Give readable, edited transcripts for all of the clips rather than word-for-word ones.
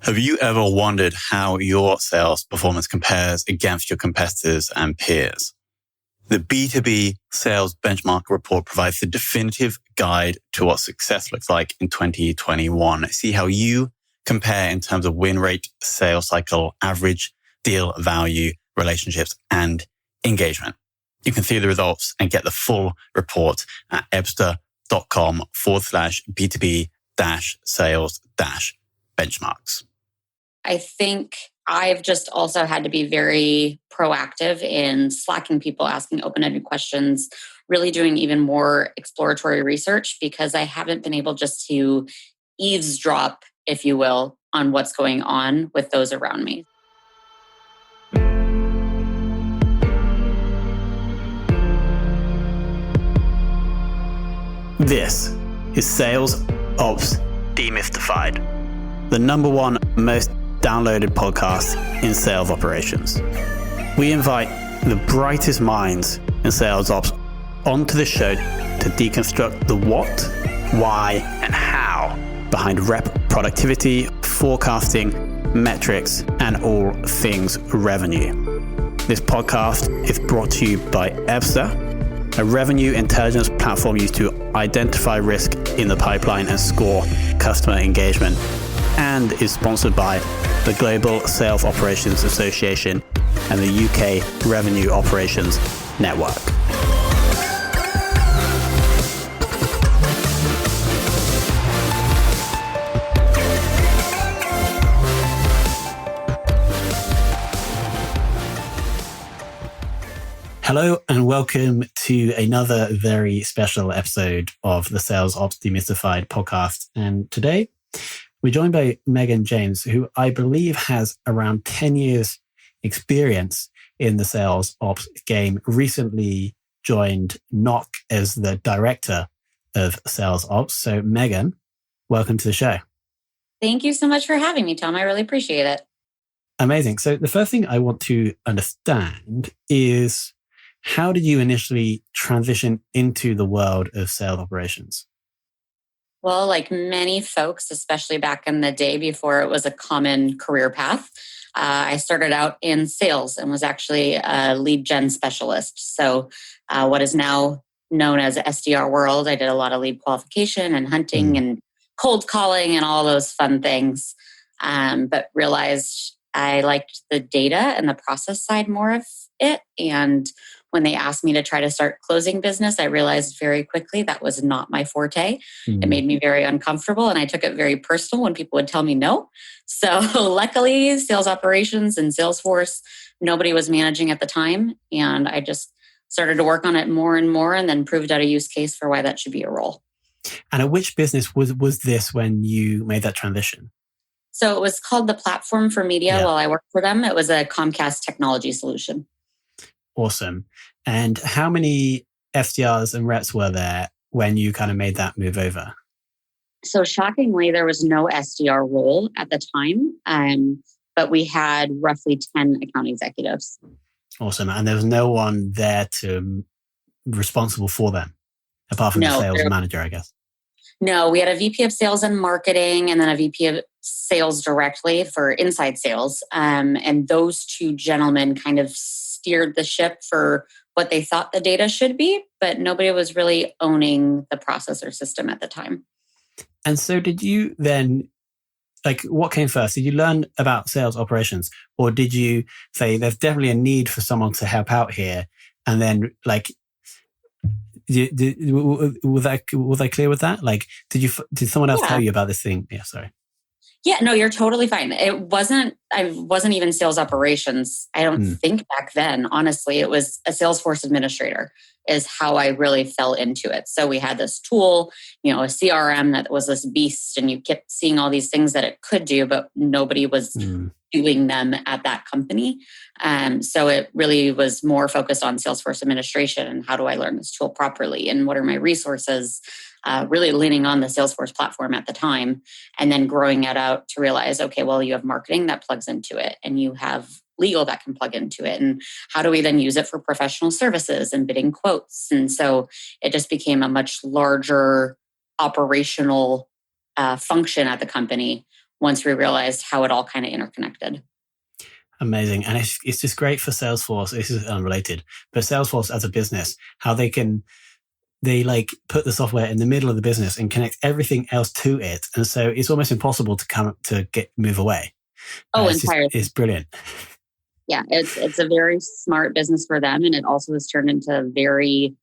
Have you ever wondered how your sales performance compares against your competitors and peers? The B2B Sales Benchmark Report provides the definitive guide to what success looks like in 2021. See how you compare in terms of win rate, sales cycle, average deal value, relationships, and engagement. You can see the results and get the full report at ebsta.com/B2B-sales-benchmarks. I think I've just also had to be very proactive in slacking people, asking open-ended questions, really doing even more exploratory research because I haven't been able just to eavesdrop, if you will, on what's going on with those around me. This is Sales Ops Demystified, the number one most downloaded podcast in sales operations. We invite the brightest minds in sales ops onto the show to deconstruct the what, why, and how behind rep productivity, forecasting, metrics, and all things revenue. This podcast is brought to you by ebsta, a revenue intelligence platform used to identify risk in the pipeline and score customer engagement, and is sponsored by the Global Sales Operations Association and the UK Revenue Operations Network. Hello and welcome to another very special episode of the Sales Ops Demystified podcast. And today we're joined by Megan James, who I believe has around 10 years experience in the sales ops game, recently joined NOC as the director of sales ops. So Megan, welcome to the show. Thank you so much for having me, Tom. I really appreciate it. Amazing. So the first thing I want to understand is, how did you initially transition into the world of sales operations? Well, like many folks, especially back in the day before it was a common career path, I started out in sales and was actually a lead gen specialist. So what is now known as SDR world, I did a lot of lead qualification and hunting and cold calling and all those fun things, but realized I liked the data and the process side more of it. And when they asked me to try to start closing business, I realized very quickly that was not my forte. It made me very uncomfortable and I took it very personal when people would tell me no. So luckily, sales operations and Salesforce, nobody was managing at the time. And I just started to work on it more and more and then proved out a use case for why that should be a role. And at which business was this when you made that transition? So it was called the Platform for Media while I worked for them. It was a Comcast technology solution. Awesome. And how many SDRs and reps were there when you kind of made that move over? So shockingly, there was no SDR role at the time, but we had roughly 10 account executives. Awesome. And there was no one there responsible for them, apart from the sales manager, I guess. No, we had a VP of sales and marketing and then a VP of sales directly for inside sales. And those two gentlemen kind of steered the ship for what they thought the data should be, but nobody was really owning the process or system at the time. And so did you then, what came first? Did you learn about sales operations, or did you say there's definitely a need for someone to help out here? And then was I clear with that? Did someone else tell you about this thing? Yeah, sorry. Yeah, no, you're totally fine. I wasn't even sales operations. I don't think back then, honestly, it was a Salesforce administrator is how I really fell into it. So we had this tool, a CRM that was this beast and you kept seeing all these things that it could do, but nobody was doing them at that company. So it really was more focused on Salesforce administration and how do I learn this tool properly and what are my resources? Really leaning on the Salesforce platform at the time and then growing it out to realize, okay, well, you have marketing that plugs into it and you have legal that can plug into it. And how do we then use it for professional services and bidding quotes? And so it just became a much larger operational function at the company once we realized how it all kind of interconnected. Amazing. And it's just great for Salesforce. This is unrelated, but Salesforce as a business, how they like put the software in the middle of the business and connect everything else to it. And so it's almost impossible to move away. Entirely. It's brilliant. Yeah, it's a very smart business for them. And it also has turned into a very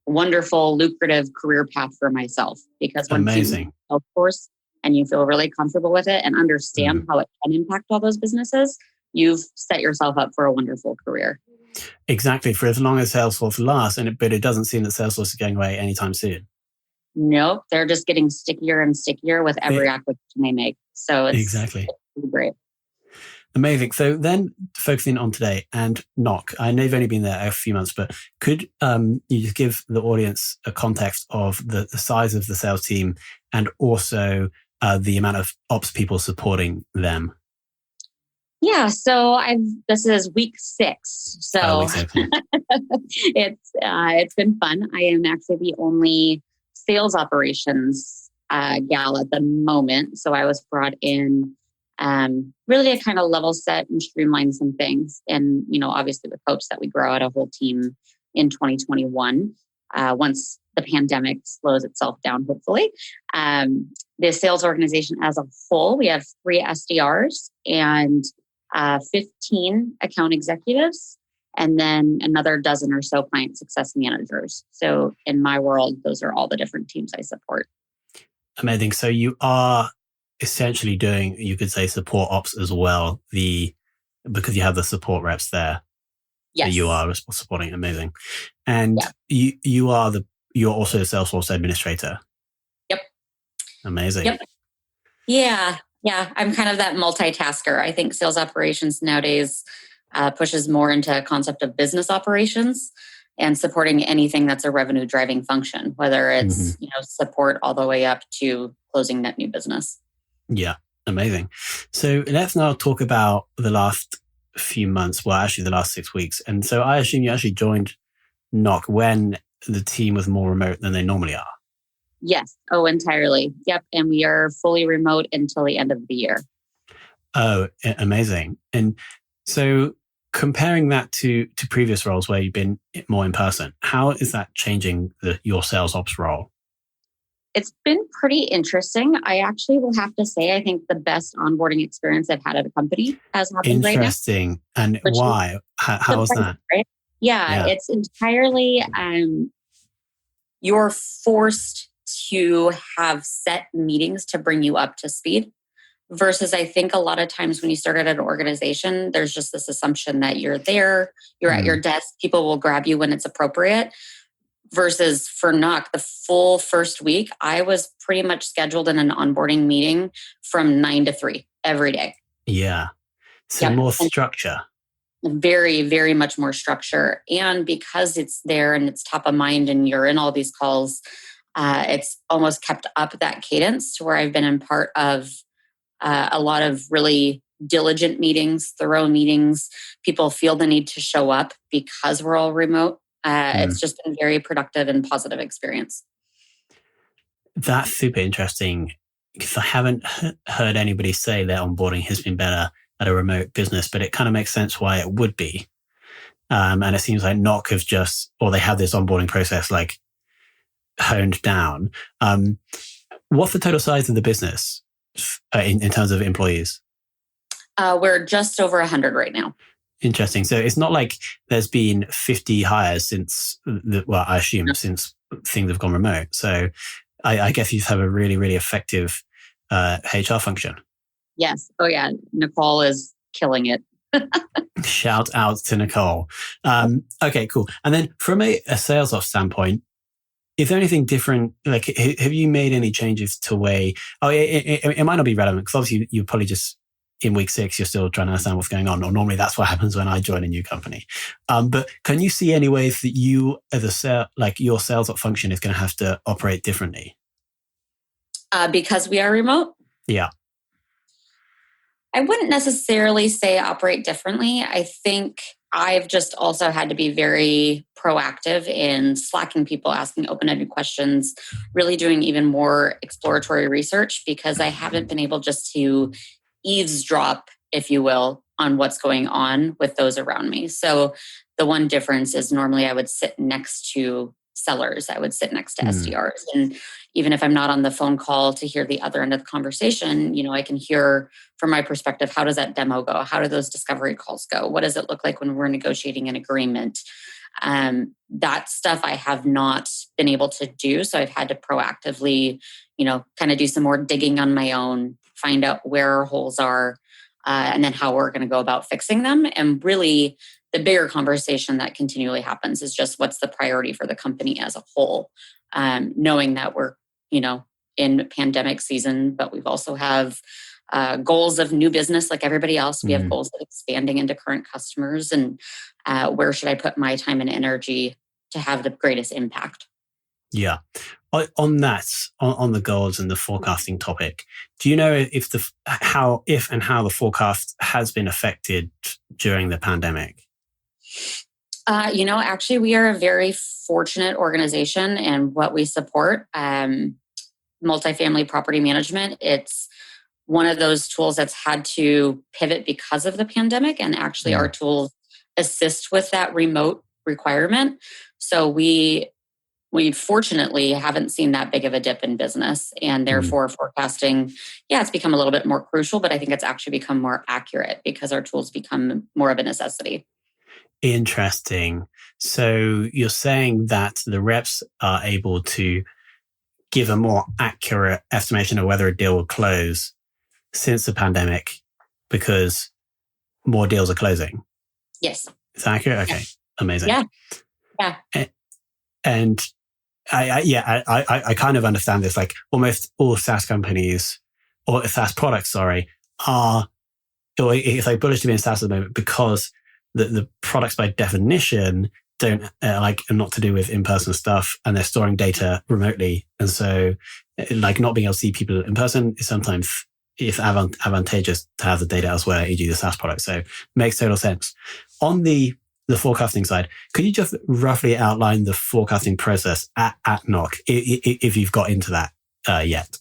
wonderful, lucrative career path for myself. Because once Amazing. You, of course, and you feel really comfortable with it and understand how it can impact all those businesses, you've set yourself up for a wonderful career. Exactly, for as long as Salesforce lasts, but it doesn't seem that Salesforce is going away anytime soon. Nope, they're just getting stickier and stickier with every acquisition they make. So it's really great. Amazing. So then focusing on today and Knock, I know you've only been there a few months, but could you just give the audience a context of the size of the sales team and also the amount of ops people supporting them? Yeah, so this is week 6. So week 6, yeah. it's been fun. I am actually the only sales operations gal at the moment. So I was brought in really to kind of level set and streamline some things. And, obviously with hopes that we grow out a whole team in 2021, once the pandemic slows itself down, hopefully. The sales organization as a whole, we have 3 SDRs and 15 account executives, and then another dozen or so client success managers. So in my world, those are all the different teams I support. Amazing. So you are essentially doing, you could say, support ops as well, because you have the support reps there. Yes. That you are supporting. Amazing. And you're also a Salesforce administrator. Yep. Amazing. Yep. Yeah. I'm kind of that multitasker. I think sales operations nowadays pushes more into a concept of business operations and supporting anything that's a revenue driving function, whether it's support all the way up to closing net new business. Yeah, amazing. So let's now talk about the last few months. Well, actually, the last 6 weeks. And so I assume you actually joined Knock when the team was more remote than they normally are. Yes. Entirely. Yep. And we are fully remote until the end of the year. Oh, amazing. And so comparing that to previous roles where you've been more in person, how is that changing your sales ops role? It's been pretty interesting. I actually will have to say, I think the best onboarding experience I've had at a company has happened right now. Interesting. And why? How is that? Right? Yeah, it's entirely, you're forced to have set meetings to bring you up to speed. Versus I think a lot of times when you start at an organization, there's just this assumption that you're there, you're at your desk, people will grab you when it's appropriate. Versus for Knock, the full first week, I was pretty much scheduled in an onboarding meeting from 9 to 3 every day. Yeah. So more structure. Very, very much more structure. And because it's there and it's top of mind and you're in all these calls, it's almost kept up that cadence to where I've been in part of a lot of really diligent meetings, thorough meetings. People feel the need to show up because we're all remote. It's just been a very productive and positive experience. That's super interesting because I haven't heard anybody say their onboarding has been better at a remote business, but it kind of makes sense why it would be. And it seems like Knock have they have this onboarding process like honed down. What's the total size of the business in terms of employees? We're just over 100 right now. Interesting. So it's not like there's been 50 hires since since things have gone remote. So I guess you have a really, really effective HR function. Yes. Oh yeah. Nicole is killing it. Shout out to Nicole. Okay, cool. And then from a sales ops standpoint, is there anything different? Like, have you made any changes to it might not be relevant because obviously you're probably just in week 6, you're still trying to understand what's going on. Or normally that's what happens when I join a new company. But can you see any ways that you as your sales ops function is going to have to operate differently? Because we are remote? Yeah. I wouldn't necessarily say operate differently. I think I've just also had to be very proactive in slacking people, asking open-ended questions, really doing even more exploratory research, because I haven't been able just to eavesdrop, if you will, on what's going on with those around me. So the one difference is normally I would sit next to sellers, I would sit next to SDRs. And even if I'm not on the phone call to hear the other end of the conversation, I can hear from my perspective, how does that demo go? How do those discovery calls go? What does it look like when we're negotiating an agreement? That stuff I have not been able to do. So I've had to proactively, kind of do some more digging on my own, find out where our holes are, and then how we're going to go about fixing them. And really, the bigger conversation that continually happens is just what's the priority for the company as a whole, knowing that we're, in pandemic season, but we've also have goals of new business like everybody else. We have goals of expanding into current customers, and where should I put my time and energy to have the greatest impact? Yeah. On that, on the goals and the forecasting topic, do you know if how the forecast has been affected during the pandemic? Actually, we are a very fortunate organization in what we support. Multifamily property management. It's one of those tools that's had to pivot because of the pandemic, and actually our tools assist with that remote requirement. So we fortunately haven't seen that big of a dip in business, and therefore forecasting, it's become a little bit more crucial, but I think it's actually become more accurate because our tools become more of a necessity. Interesting. So you're saying that the reps are able to give a more accurate estimation of whether a deal will close since the pandemic because more deals are closing? Yes. Is that accurate? Okay. Yeah. Amazing. Yeah. And I kind of understand this. Like almost all SaaS companies or SaaS products, or it's like bullish to be in SaaS at the moment because the products by definition don't are not to do with in-person stuff, and they're storing data remotely. And so not being able to see people in person is sometimes it's advantageous to have the data elsewhere, e.g. the SaaS product. So it makes total sense. On the forecasting side, could you just roughly outline the forecasting process at NOC if you've got into that yet?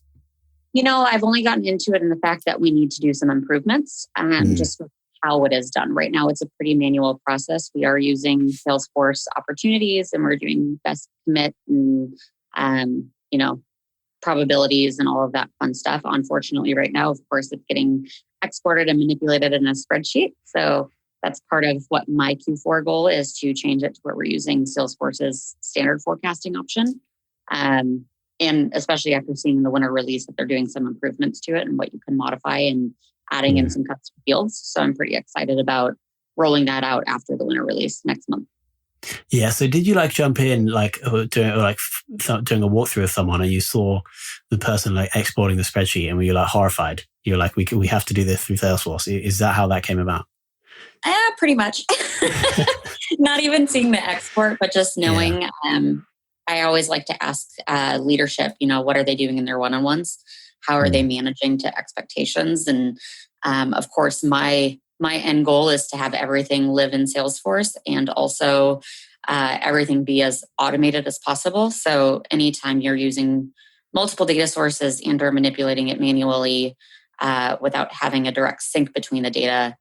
I've only gotten into it in the fact that we need to do some improvements just with how it is done. Right now, it's a pretty manual process. We are using Salesforce opportunities, and we're doing best commit and, probabilities and all of that fun stuff. Unfortunately, right now, of course, it's getting exported and manipulated in a spreadsheet. So that's part of what my Q4 goal is, to change it to where we're using Salesforce's standard forecasting option. And especially after seeing the winter release that they're doing some improvements to it and what you can modify and adding in some custom fields. So I'm pretty excited about rolling that out after the winter release next month. Yeah. So did you jump in, doing a walkthrough of someone and you saw the person exporting the spreadsheet and were you horrified? You're like, we have to do this through Salesforce. Is that how that came about? Pretty much. Not even seeing the export, but just knowing. Yeah. I always like to ask leadership, what are they doing in their one-on-ones? How are they managing to expectations? And of course, my end goal is to have everything live in Salesforce and also everything be as automated as possible. So anytime you're using multiple data sources and or manipulating it manually without having a direct sync between the data,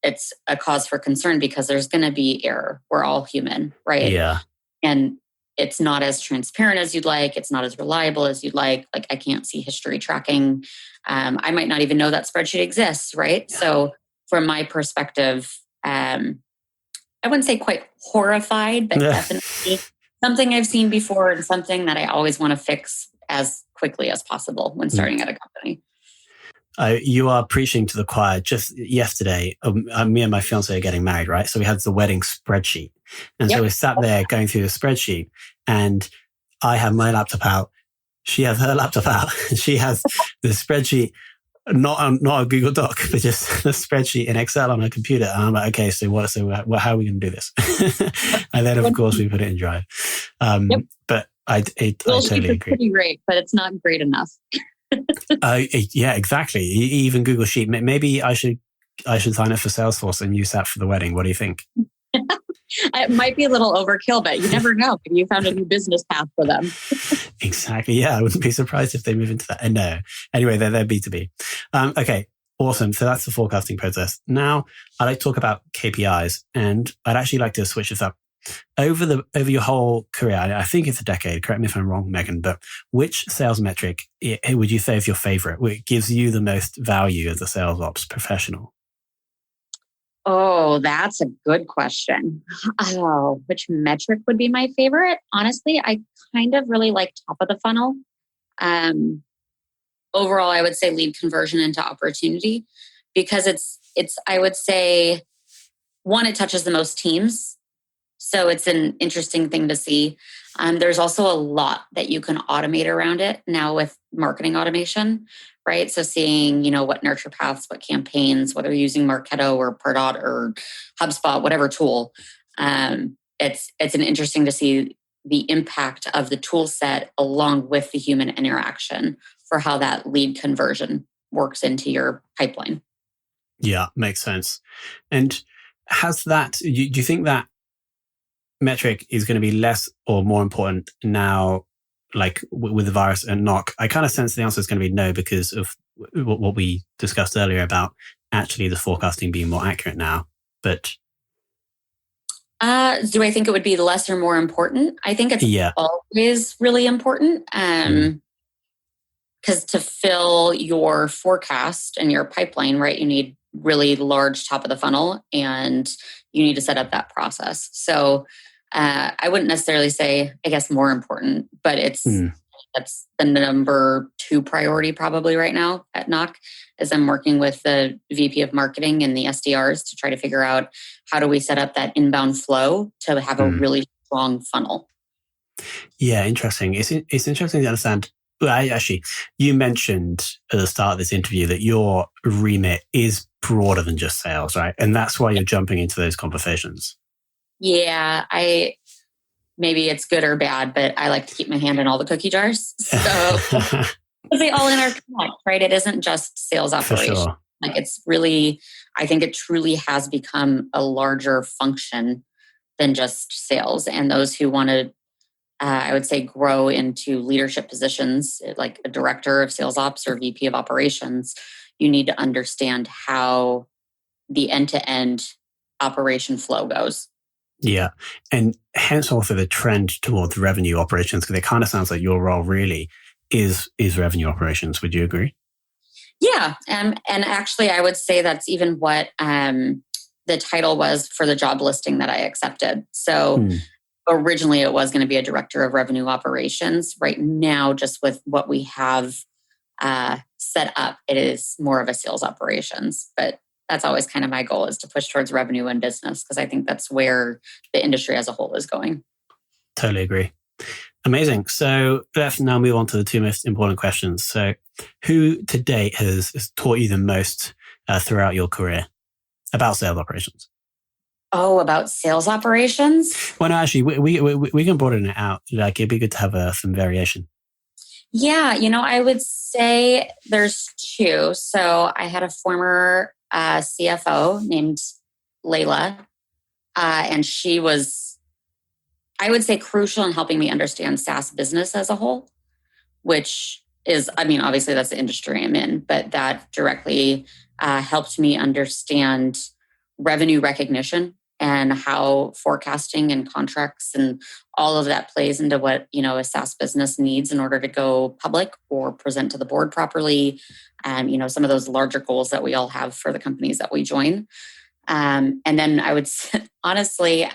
it's a cause for concern because there's going to be error. We're all human, right? Yeah. And it's not as transparent as you'd like. It's not as reliable as you'd like. I can't see history tracking. I might not even know that spreadsheet exists, right? Yeah. So from my perspective, I wouldn't say quite horrified, but definitely something I've seen before and something that I always want to fix as quickly as possible when starting at a company. You are preaching to the choir. Just yesterday, me and my fiance are getting married, right? So we had the wedding spreadsheet. And so we sat there going through the spreadsheet, and I have my laptop out. She has her laptop out. And she has the spreadsheet, not a Google Doc, but just the spreadsheet in Excel on her computer. And I'm like, okay, so how are we going to do this? And then, of course, we put it in Drive. But I totally agree. Pretty great, but it's not great enough. Yeah, exactly. Even Google Sheet. Maybe I should I should sign up for Salesforce and use that for the wedding. What do you think? It might be a little overkill, but you never know. Maybe you found a new business path for them. Exactly. Yeah, I wouldn't be surprised if they move into that. No. Anyway, they're B2B. Okay, awesome. So that's the forecasting process. Now, I'd like to talk about KPIs, and I'd actually like to switch this up. Over your whole career, I think it's a decade, correct me if I'm wrong, Megan, but which sales metric would you say is your favorite? Which gives you the most value as a sales ops professional? Oh, that's a good question. Oh, which metric would be my favorite? Honestly, I kind of really like top of the funnel. Overall, I would say lead conversion into opportunity, because it's I would say, one, it touches the most teams. So it's an interesting thing to see. There's also a lot that you can automate around it now with marketing automation, right? So seeing, what nurture paths, what campaigns, whether you're using Marketo or Pardot or HubSpot, whatever tool, it's an interesting to see the impact of the tool set along with the human interaction for how that lead conversion works into your pipeline. Yeah, makes sense. And do you think that metric is going to be less or more important now, like with the virus and knock? I kind of sense the answer is going to be no, because of what we discussed earlier about actually the forecasting being more accurate now. But do I think it would be less or more important? I think it's always really important. Because to fill your forecast and your pipeline, right, you need really large top of the funnel, and you need to set up that process. So I wouldn't necessarily say, I guess, more important, but that's the number 2 priority probably right now at Knock, as I'm working with the VP of marketing and the SDRs to try to figure out how do we set up that inbound flow to have a really strong funnel. Yeah, interesting. It's interesting to understand. Actually, you mentioned at the start of this interview that your remit is broader than just sales, right? And that's why you're jumping into those conversations. Yeah, maybe it's good or bad, but I like to keep my hand in all the cookie jars. So they all interconnect, right? It isn't just sales operation. Sure. Like, it's really, I think it truly has become a larger function than just sales. And those who want to, I would say, grow into leadership positions, like a director of sales ops or VP of operations, you need to understand how the end-to-end operation flow goes. Yeah. And hence also the trend towards revenue operations, because it kind of sounds like your role really is revenue operations. Would you agree? Yeah. And actually, I would say that's even what the title was for the job listing that I accepted. So originally it was going to be a director of revenue operations. Right now, just with what we have set up, it is more of a sales operations. But that's always kind of my goal, is to push towards revenue and business, because I think that's where the industry as a whole is going. Totally agree. Amazing. So let's now move on to the 2 most important questions. So who to date has taught you the most throughout your career about sales operations? Oh, about sales operations? Well, no, actually, we can broaden it out. Like, it'd be good to have some variation. Yeah, I would say there's 2. So I had a former CFO named Layla, and she was, I would say, crucial in helping me understand SaaS business as a whole, which is, obviously that's the industry I'm in, but that directly helped me understand revenue recognition and how forecasting and contracts and all of that plays into what, a SaaS business needs in order to go public or present to the board properly. Some of those larger goals that we all have for the companies that we join. And then I would honestly,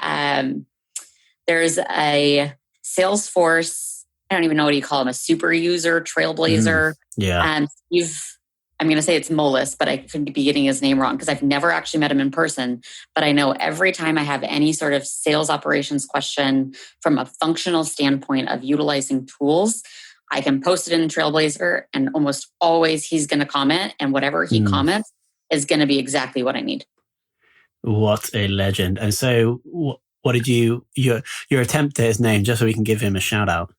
there's a Salesforce, I don't even know what you call him, a super user, trailblazer. Yeah. I'm going to say it's Molis, but I could be getting his name wrong because I've never actually met him in person. But I know every time I have any sort of sales operations question from a functional standpoint of utilizing tools, I can post it in Trailblazer, and almost always he's going to comment, and whatever he comments is going to be exactly what I need. What a legend. And so what did your attempt at his name, just so we can give him a shout out?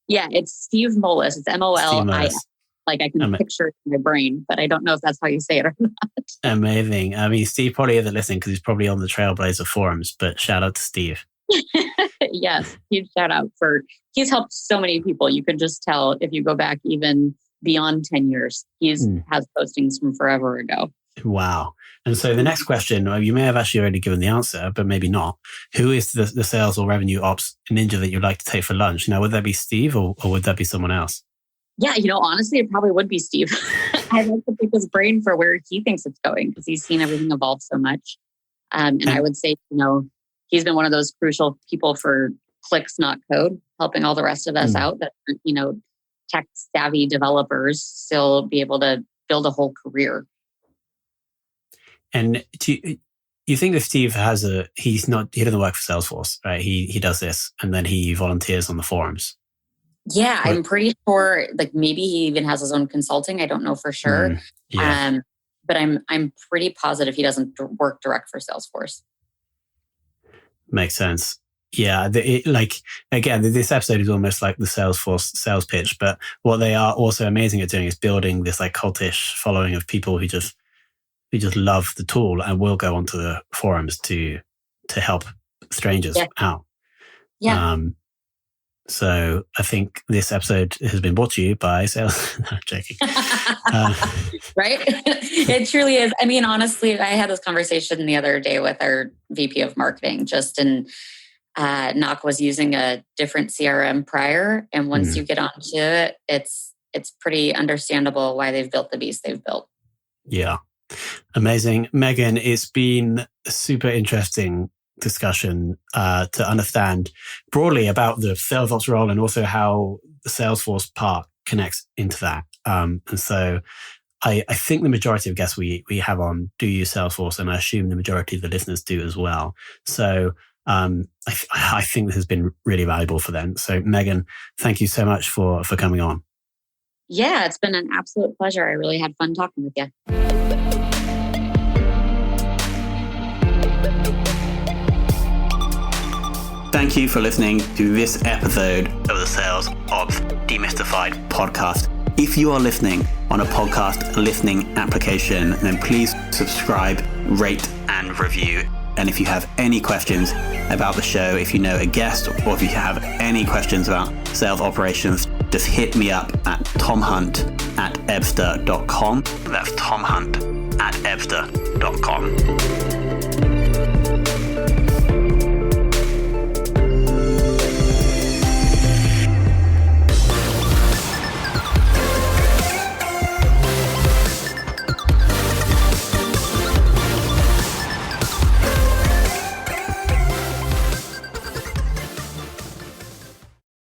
Yeah, it's Steve Molis. It's Molis. Like I can picture it in my brain, but I don't know if that's how you say it or not. Amazing. I mean, Steve probably isn't listening because he's probably on the Trailblazer forums, but shout out to Steve. Yes, huge shout out he's helped so many people. You could just tell if you go back even beyond 10 years, has postings from forever ago. Wow. And so the next question, you may have actually already given the answer, but maybe not. Who is the sales or revenue ops ninja that you'd like to take for lunch? Now, would that be Steve or would that be someone else? Yeah, honestly, it probably would be Steve. I'd like to pick his brain for where he thinks it's going because he's seen everything evolve so much. And I would say, he's been one of those crucial people for clicks, not code, helping all the rest of us out that, tech savvy developers still be able to build a whole career. And you think that Steve he doesn't work for Salesforce, right? He does this and then he volunteers on the forums. Yeah, I'm pretty sure like maybe he even has his own consulting. I don't know for sure. But I'm pretty positive he doesn't work direct for Salesforce. Makes sense. Yeah, this episode is almost like the Salesforce sales pitch, but what they are also amazing at doing is building this like cultish following of people who just love the tool and will go onto the forums to help strangers out. Yeah. So I think this episode has been brought to you by Sales. No, I'm joking. Right? It truly is. I mean, honestly, I had this conversation the other day with our VP of marketing, Knock was using a different CRM prior. And once you get onto it, it's pretty understandable why they've built the beast they've built. Yeah. Amazing. Megan, it's been a super interesting discussion to understand broadly about the sales ops role and also how the Salesforce part connects into that. And so I think the majority of guests we have on do use Salesforce, and I assume the majority of the listeners do as well. So I think this has been really valuable for them. So Megan, thank you so much for coming on. Yeah, it's been an absolute pleasure. I really had fun talking with you. Thank you for listening to this episode of the Sales Ops Demystified podcast. If you are listening on a podcast listening application, then please subscribe, rate, and review. And if you have any questions about the show, if you know a guest, or if you have any questions about sales operations, just hit me up at tomhunt@ebster.com. That's tomhunt@ebster.com.